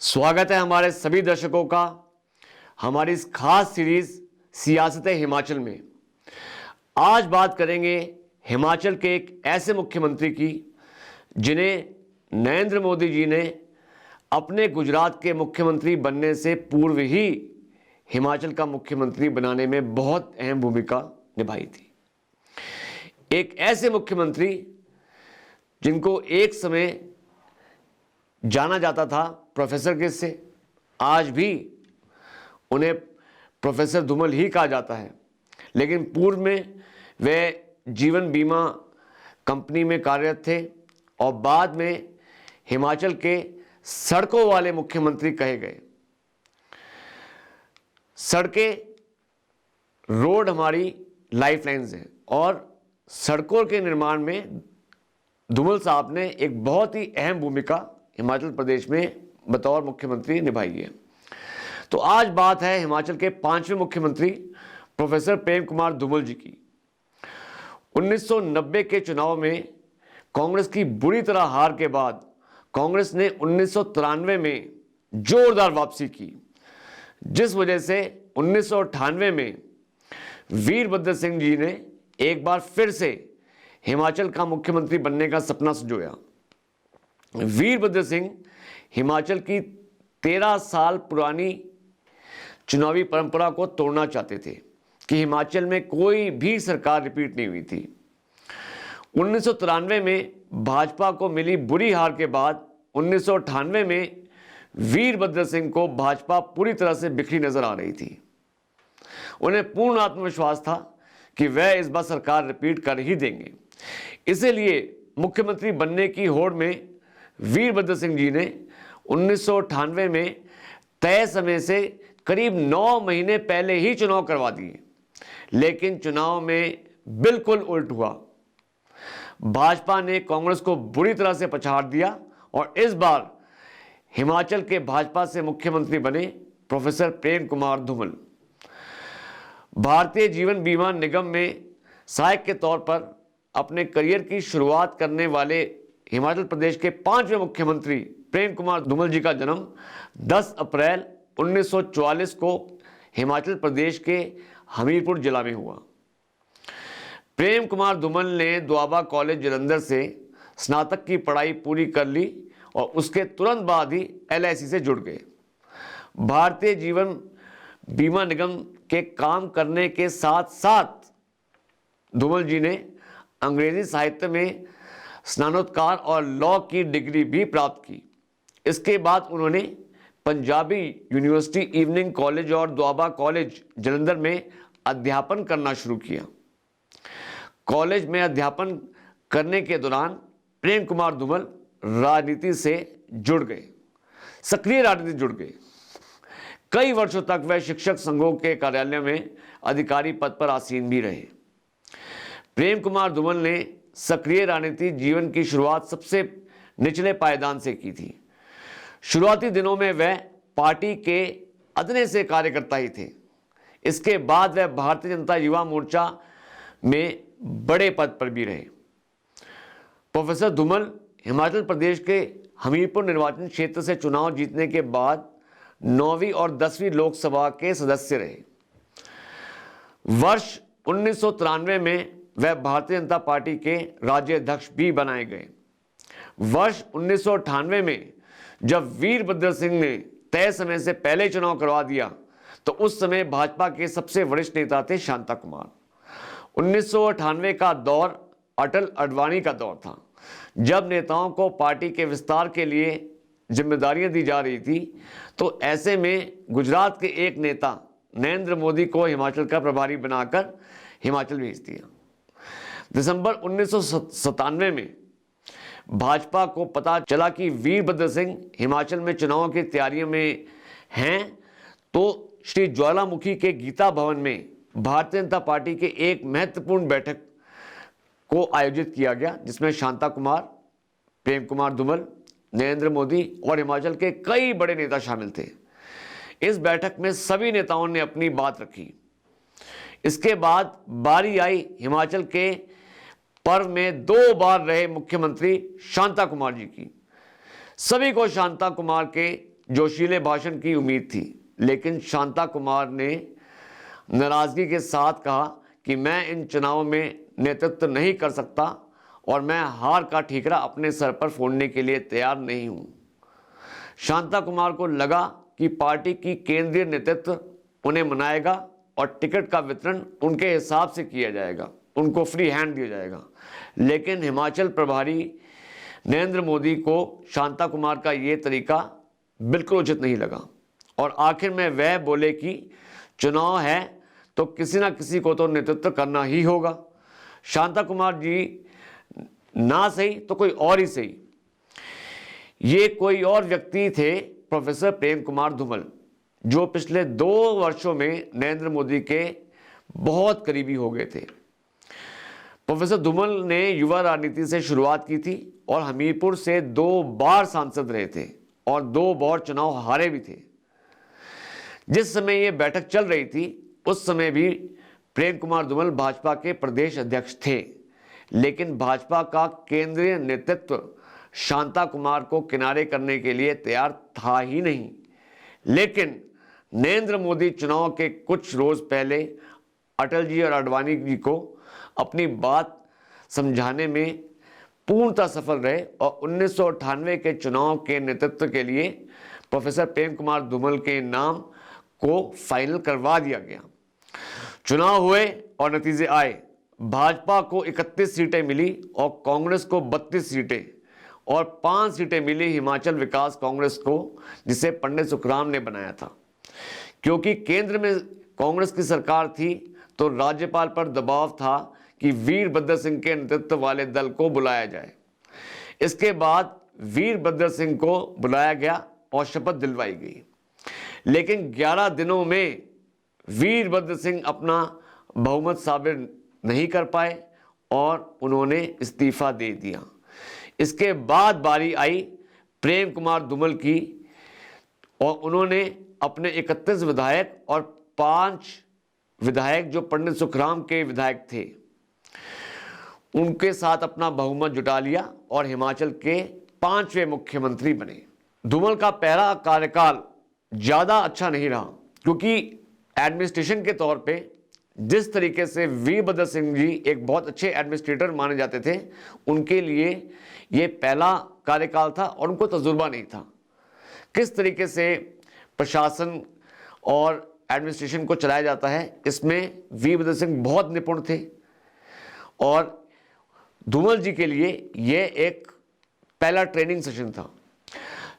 स्वागत है हमारे सभी दर्शकों का हमारी इस खास सीरीज सियासत हिमाचल में। आज बात करेंगे हिमाचल के एक ऐसे मुख्यमंत्री की जिन्हें नरेंद्र मोदी जी ने अपने गुजरात के मुख्यमंत्री बनने से पूर्व ही हिमाचल का मुख्यमंत्री बनाने में बहुत अहम भूमिका निभाई थी। एक ऐसे मुख्यमंत्री जिनको एक समय जाना जाता था प्रोफेसर के से, आज भी उन्हें प्रोफेसर धूमल ही कहा जाता है, लेकिन पूर्व में वे जीवन बीमा कंपनी में कार्यरत थे और बाद में हिमाचल के सड़कों वाले मुख्यमंत्री कहे गए। सड़कें, रोड हमारी लाइफलाइंस हैं और सड़कों के निर्माण में धूमल साहब ने एक बहुत ही अहम भूमिका हिमाचल प्रदेश में बतौर मुख्यमंत्री निभाई है। तो आज बात है हिमाचल के 5वें मुख्यमंत्री प्रोफेसर प्रेम कुमार धूमल जी की। 1990 के चुनाव में कांग्रेस की बुरी तरह हार के बाद कांग्रेस ने 1993 में जोरदार वापसी की, जिस वजह से 1998 में वीरभद्र सिंह जी ने एक बार फिर से हिमाचल का मुख्यमंत्री बनने का सपना संजोया। वीरभद्र सिंह हिमाचल की 13 साल पुरानी चुनावी परंपरा को तोड़ना चाहते थे कि हिमाचल में कोई भी सरकार रिपीट नहीं हुई थी। 1993 में भाजपा को मिली बुरी हार के बाद 1998 में वीरभद्र सिंह को भाजपा पूरी तरह से बिखरी नजर आ रही थी। उन्हें पूर्ण आत्मविश्वास था कि वह इस बार सरकार रिपीट कर ही देंगे। इसीलिए मुख्यमंत्री बनने की होड़ में वीरभद्र सिंह जी ने 1998 में तय समय से करीब 9 महीने पहले ही चुनाव करवा दिए, लेकिन चुनाव में बिल्कुल उल्ट हुआ। भाजपा ने कांग्रेस को बुरी तरह से पछाड़ दिया और इस बार हिमाचल के भाजपा से मुख्यमंत्री बने प्रोफेसर प्रेम कुमार धूमल। भारतीय जीवन बीमा निगम में सहायक के तौर पर अपने करियर की शुरुआत करने वाले हिमाचल प्रदेश के 5वें मुख्यमंत्री प्रेम कुमार धूमल जी का जन्म 10 अप्रैल 1944 को हिमाचल प्रदेश के हमीरपुर जिला में हुआ। प्रेम कुमार धूमल ने दोआबा कॉलेज जलंधर से स्नातक की पढ़ाई पूरी कर ली और उसके तुरंत बाद ही LIC से जुड़ गए। भारतीय जीवन बीमा निगम के काम करने के साथ साथ धूमल जी ने अंग्रेजी साहित्य में स्नातकोत्तर और लॉ की डिग्री भी प्राप्त की। इसके बाद उन्होंने पंजाबी यूनिवर्सिटी इवनिंग कॉलेज और दोआबा कॉलेज जलंधर में अध्यापन करना शुरू किया। कॉलेज में अध्यापन करने के दौरान प्रेम कुमार धूमल राजनीति से जुड़ गए, सक्रिय राजनीति जुड़ गए। कई वर्षों तक वह शिक्षक संघों के कार्यालय में अधिकारी पद पर आसीन भी रहे। प्रेम कुमार धूमल ने सक्रिय राजनीति जीवन की शुरुआत सबसे निचले पायदान से की थी। शुरुआती दिनों में वह पार्टी के अदने से कार्यकर्ता ही थे। इसके बाद वह भारतीय जनता युवा मोर्चा में बड़े पद पर भी रहे। प्रोफेसर धूमल हिमाचल प्रदेश के हमीरपुर निर्वाचन क्षेत्र से चुनाव जीतने के बाद 9वीं और 10वीं लोकसभा के सदस्य रहे। वर्ष 1993 में वह भारतीय जनता पार्टी के राज्य अध्यक्ष भी बनाए गए। वर्ष 1998 में जब वीरभद्र सिंह ने तय समय से पहले चुनाव करवा दिया तो उस समय भाजपा के सबसे वरिष्ठ नेता थे शांता कुमार। 1998 का दौर अटल अडवाणी का दौर था, जब नेताओं को पार्टी के विस्तार के लिए जिम्मेदारियां दी जा रही थी। तो ऐसे में गुजरात के एक नेता नरेंद्र मोदी को हिमाचल का प्रभारी बनाकर हिमाचल भेज दिया। दिसंबर 1997 में भाजपा को पता चला कि वीरभद्र सिंह हिमाचल में चुनाव की तैयारियों में हैं, तो श्री ज्वालामुखी के गीता भवन में भारतीय जनता पार्टी के एक महत्वपूर्ण बैठक को आयोजित किया गया, जिसमें शांता कुमार, प्रेम कुमार धूमल, नरेंद्र मोदी और हिमाचल के कई बड़े नेता शामिल थे। इस बैठक में सभी नेताओं ने अपनी बात रखी। इसके बाद बारी आई हिमाचल के पर्व में 2 बार रहे मुख्यमंत्री शांता कुमार जी की। सभी को शांता कुमार के जोशीले भाषण की उम्मीद थी, लेकिन शांता कुमार ने नाराजगी के साथ कहा कि मैं इन चुनावों में नेतृत्व नहीं कर सकता और मैं हार का ठीकरा अपने सर पर फोड़ने के लिए तैयार नहीं हूं। शांता कुमार को लगा कि पार्टी की केंद्रीय नेतृत्व उन्हें मनाएगा और टिकट का वितरण उनके हिसाब से किया जाएगा, उनको फ्री हैंड दिया जाएगा। लेकिन हिमाचल प्रभारी नरेंद्र मोदी को शांता कुमार का ये तरीका बिल्कुल उचित नहीं लगा और आखिर में वह बोले कि चुनाव है तो किसी ना किसी को तो नेतृत्व करना ही होगा। शांता कुमार जी ना सही तो कोई और ही सही। ये कोई और व्यक्ति थे, प्रोफेसर प्रेम कुमार धूमल, जो पिछले 2 वर्षों में नरेंद्र मोदी के बहुत करीबी हो गए थे। प्रोफेसर धूमल ने युवा राजनीति से शुरुआत की थी और हमीरपुर से 2 बार सांसद रहे थे और 2 बार चुनाव हारे भी थे। जिस समय यह बैठक चल रही थी उस समय भी प्रेम कुमार धूमल भाजपा के प्रदेश अध्यक्ष थे, लेकिन भाजपा का केंद्रीय नेतृत्व शांता कुमार को किनारे करने के लिए तैयार था ही नहीं। लेकिन नरेंद्र मोदी चुनाव के कुछ रोज पहले अटल जी और आडवाणी जी को अपनी बात समझाने में पूर्णतः सफल रहे और 1998 के चुनाव के नेतृत्व के लिए प्रोफेसर प्रेम कुमार धूमल के नाम को फाइनल करवा दिया गया। चुनाव हुए और नतीजे आए। भाजपा को 31 सीटें मिली और कांग्रेस को 32 सीटें और 5 सीटें मिली हिमाचल विकास कांग्रेस को, जिसे पंडित सुखराम ने बनाया था। क्योंकि केंद्र में कांग्रेस की सरकार थी तो राज्यपाल पर दबाव था कि वीरभद्र सिंह के नेतृत्व वाले दल को बुलाया जाए। इसके बाद वीरभद्र सिंह को बुलाया गया और शपथ दिलवाई गई, लेकिन 11 दिनों में वीरभद्र सिंह अपना बहुमत साबित नहीं कर पाए और उन्होंने इस्तीफा दे दिया। इसके बाद बारी आई प्रेम कुमार धूमल की और उन्होंने अपने 31 विधायक और 5 विधायक जो पंडित सुखराम के विधायक थे उनके साथ अपना बहुमत जुटा लिया और हिमाचल के 5वें मुख्यमंत्री बने। धूमल का पहला कार्यकाल ज़्यादा अच्छा नहीं रहा, क्योंकि एडमिनिस्ट्रेशन के तौर पे जिस तरीके से वीरभद्र सिंह जी एक बहुत अच्छे एडमिनिस्ट्रेटर माने जाते थे, उनके लिए ये पहला कार्यकाल था और उनको तजुर्बा नहीं था किस तरीके से प्रशासन और एडमिनिस्ट्रेशन को चलाया जाता है। इसमें वीरभद्र सिंह बहुत निपुण थे और धूमल जी के लिए यह एक पहला ट्रेनिंग सेशन था।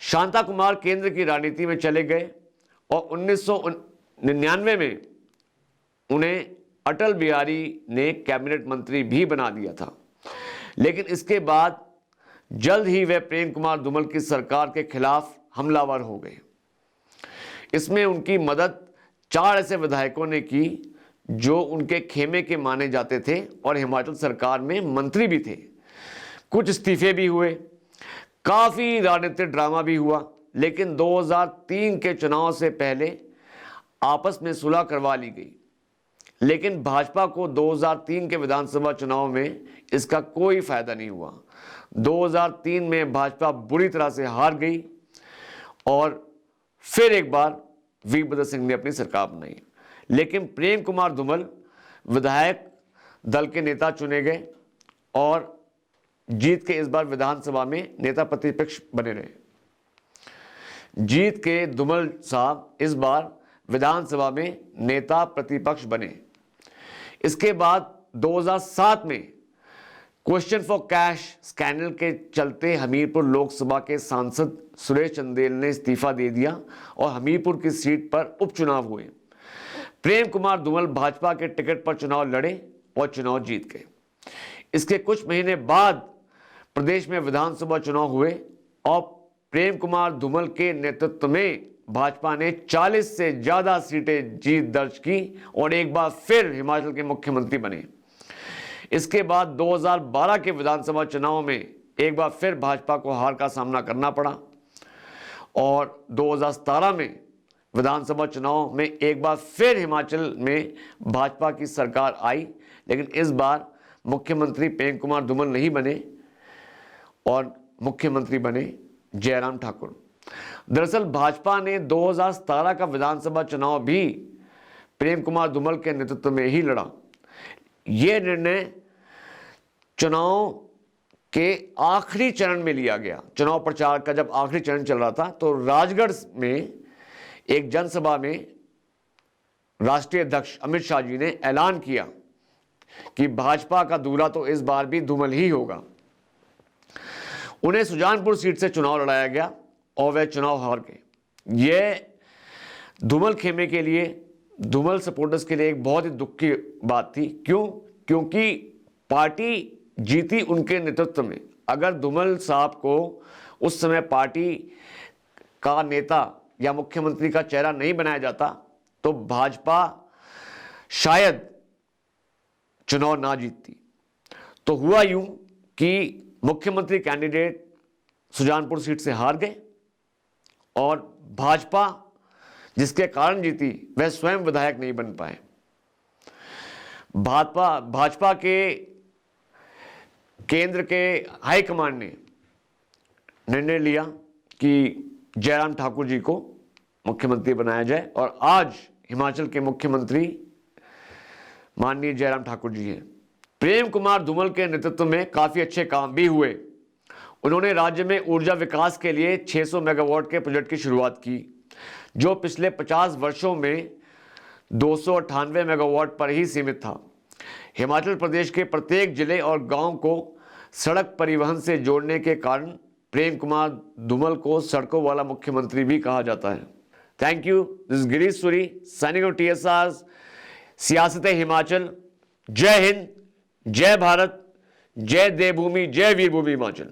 शांता कुमार केंद्र की राजनीति में चले गए और 1999 में उन्हें अटल बिहारी ने कैबिनेट मंत्री भी बना दिया था। लेकिन इसके बाद जल्द ही वे प्रेम कुमार धूमल की सरकार के खिलाफ हमलावर हो गए। इसमें उनकी मदद 4 ऐसे विधायकों ने की जो उनके खेमे के माने जाते थे और हिमाचल सरकार में मंत्री भी थे। कुछ इस्तीफे भी हुए, काफ़ी राजनीतिक ड्रामा भी हुआ, लेकिन 2003 के चुनाव से पहले आपस में सुलह करवा ली गई। लेकिन भाजपा को 2003 के विधानसभा चुनाव में इसका कोई फायदा नहीं हुआ। 2003 में भाजपा बुरी तरह से हार गई और फिर एक बार वीरभद्र सिंह ने अपनी सरकार बनाई। लेकिन प्रेम कुमार धूमल विधायक दल के नेता चुने गए और जीत के इस बार विधानसभा में नेता प्रतिपक्ष बने रहे। जीत के धूमल साहब इस बार विधानसभा में नेता प्रतिपक्ष बने। इसके बाद 2007 में क्वेश्चन फॉर कैश स्कैंडल के चलते हमीरपुर लोकसभा के सांसद सुरेश चंदेल ने इस्तीफा दे दिया और हमीरपुर की सीट पर उपचुनाव हुए। प्रेम कुमार धूमल भाजपा के टिकट पर चुनाव लड़े और चुनाव जीत गए। इसके कुछ महीने बाद प्रदेश में विधानसभा चुनाव हुए और प्रेम कुमार धूमल के नेतृत्व में भाजपा ने 40 से ज्यादा सीटें जीत दर्ज की और एक बार फिर हिमाचल के मुख्यमंत्री बने। इसके बाद 2012 के विधानसभा चुनाव में एक बार फिर भाजपा को हार का सामना करना पड़ा और 2017 में विधानसभा चुनाव में एक बार फिर हिमाचल में भाजपा की सरकार आई, लेकिन इस बार मुख्यमंत्री प्रेम कुमार धूमल नहीं बने और मुख्यमंत्री बने जयराम ठाकुर। दरअसल भाजपा ने 2017 का विधानसभा चुनाव भी प्रेम कुमार धूमल के नेतृत्व में ही लड़ा। यह निर्णय चुनाव के आखिरी चरण में लिया गया। चुनाव प्रचार का जब आखिरी चरण चल रहा था तो राजगढ़ में एक जनसभा में राष्ट्रीय अध्यक्ष अमित शाह जी ने ऐलान किया कि भाजपा का दूल्हा तो इस बार भी धूमल ही होगा। उन्हें सुजानपुर सीट से चुनाव लड़ाया गया और वह चुनाव हार गए। यह धूमल खेमे के लिए, धूमल सपोर्टर्स के लिए एक बहुत ही दुख की बात थी। क्यों? क्योंकि पार्टी जीती उनके नेतृत्व में। अगर धूमल साहब को उस समय पार्टी का नेता या मुख्यमंत्री का चेहरा नहीं बनाया जाता तो भाजपा शायद चुनाव ना जीतती। तो हुआ यूं कि मुख्यमंत्री कैंडिडेट सुजानपुर सीट से हार गए और भाजपा जिसके कारण जीती वह स्वयं विधायक नहीं बन पाए। भाजपा के केंद्र के हाईकमान ने निर्णय लिया कि जयराम ठाकुर जी को मुख्यमंत्री बनाया जाए और आज हिमाचल के मुख्यमंत्री माननीय जयराम ठाकुर जी हैं। प्रेम कुमार धूमल के नेतृत्व में काफ़ी अच्छे काम भी हुए। उन्होंने राज्य में ऊर्जा विकास के लिए 600 मेगावाट के प्रोजेक्ट की शुरुआत की, जो पिछले 50 वर्षों में 298 मेगावाट पर ही सीमित था। हिमाचल प्रदेश के प्रत्येक जिले और गांव को सड़क परिवहन से जोड़ने के कारण प्रेम कुमार धूमल को सड़कों वाला मुख्यमंत्री भी कहा जाता है। Thank you. This is Girish Suri signing off TSR सियासत हिमाचल। जय हिंद, जय भारत, जय देवभूमि, जय वीरभूमि हिमाचल।